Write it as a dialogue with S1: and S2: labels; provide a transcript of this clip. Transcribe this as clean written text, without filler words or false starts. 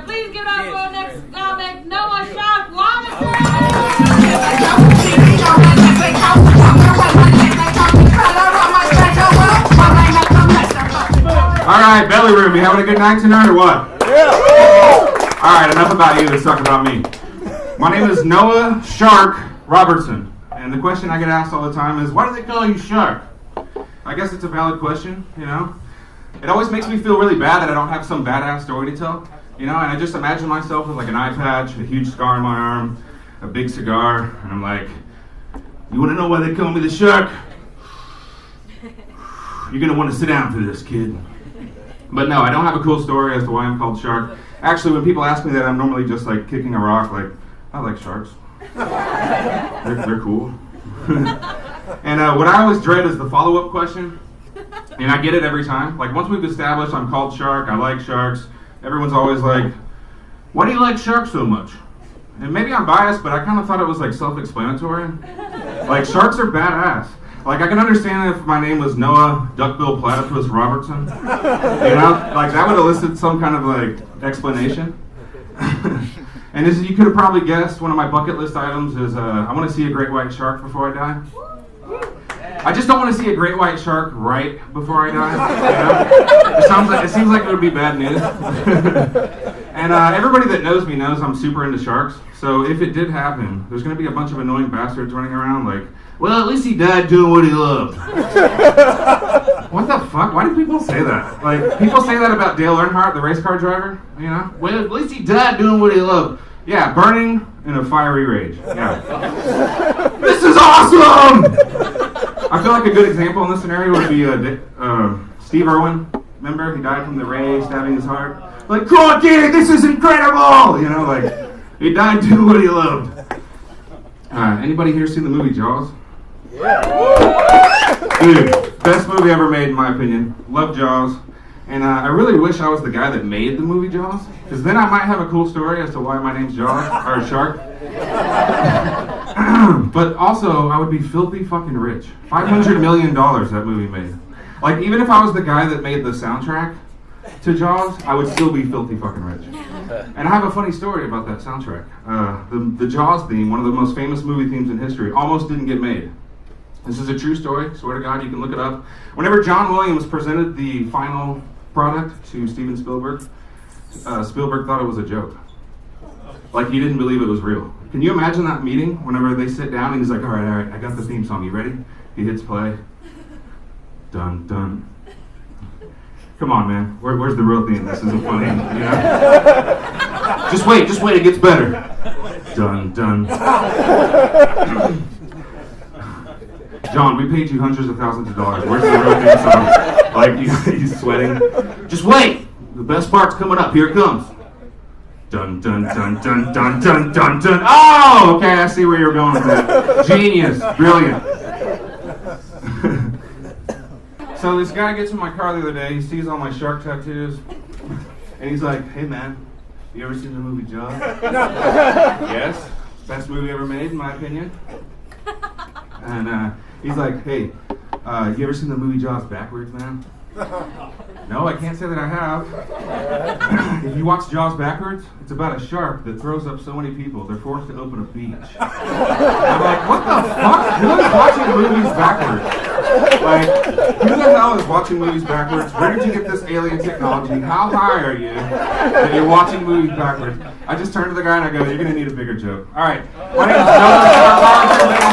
S1: Please give it up for the next comic, Noah Shark Robertson.
S2: All right, belly room, you having a good night tonight or what?
S3: Yeah.
S2: All right, enough about you. Let's talk about me. My name is Noah Shark Robertson, and the question I get asked all the time is, why do they call you Shark? I guess it's a valid question, you know. It always makes me feel really bad that I don't have some badass story to tell, you know, and I just imagine myself with like an eye patch, a huge scar on my arm, a big cigar, and I'm like, you want to know why they call me the Shark? You're going to want to sit down for this, kid. But no, I don't have a cool story as to why I'm called Shark. Actually, when people ask me that, I'm normally just like kicking a rock, like, I like sharks. They're cool. And what I always dread is the follow-up question. And I get it every time. Like, once we've established I'm called Shark, I like sharks, everyone's always like, why do you like sharks so much? And maybe I'm biased, but I kind of thought it was like self-explanatory. Like, sharks are badass. Like, I can understand if my name was Noah Duckbill Platypus Robertson. You know? Like, that would elicit some kind of, like, explanation. And as you could have probably guessed, one of my bucket list items is I want to see a great white shark before I die. I just don't want to see a great white shark right before I die. You know? It seems like it would be bad news. And everybody that knows me knows I'm super into sharks. So if it did happen, there's going to be a bunch of annoying bastards running around like, well, at least he died doing what he loved. What the fuck? Why do people say that? Like, people say that about Dale Earnhardt, the race car driver, you know? Well, at least he died doing what he loved. Yeah, burning in a fiery rage. Yeah. This is awesome! I feel like a good example in this scenario would be Steve Irwin. Remember? He died from the rage, stabbing his heart. Like, Corky, this is incredible! You know, like, he died doing what he loved. Anybody here seen the movie Jaws?
S3: Yeah.
S2: Dude, best movie ever made in my opinion. Love Jaws. And I really wish I was the guy that made the movie Jaws, because then I might have a cool story as to why my name's Jaws, or Shark. But also, I would be filthy fucking rich. $500 million that movie made. Like, even if I was the guy that made the soundtrack to Jaws, I would still be filthy fucking rich. And I have a funny story about that soundtrack. The Jaws theme, one of the most famous movie themes in history, almost didn't get made. This is a true story, swear to God, you can look it up. Whenever John Williams presented the final product to Steven Spielberg, Spielberg thought it was a joke. Like, he didn't believe it was real. Can you imagine that meeting whenever they sit down and he's like, all right, I got the theme song, you ready? He hits play. Dun, dun. Come on, man. Where's the real theme? This isn't funny, you know? Just wait, it gets better. Dun, dun. John, we paid you hundreds of thousands of dollars. Where's the real theme song? Like, he's sweating. Just wait! The best part's coming up. Here it comes. Dun, dun, dun, dun, dun, dun, dun, dun. Oh, okay, I see where you're going with that. Genius. Brilliant. So this guy gets in my car the other day, he sees all my shark tattoos, and he's like, hey man, you ever seen the movie Jaws? Yes, best movie ever made in my opinion. And he's like, hey, you ever seen the movie Jaws backwards, man? No, I can't say that I have. If you watch Jaws backwards, it's about a shark that throws up so many people, they're forced to open a beach. I'm like, what the fuck? Who is watching movies backwards? Like, who the hell is watching movies backwards? Where did you get this alien technology? How high are you that you're watching movies backwards? I just turned to the guy and I go, you're going to need a bigger joke. All right, my name is Noah.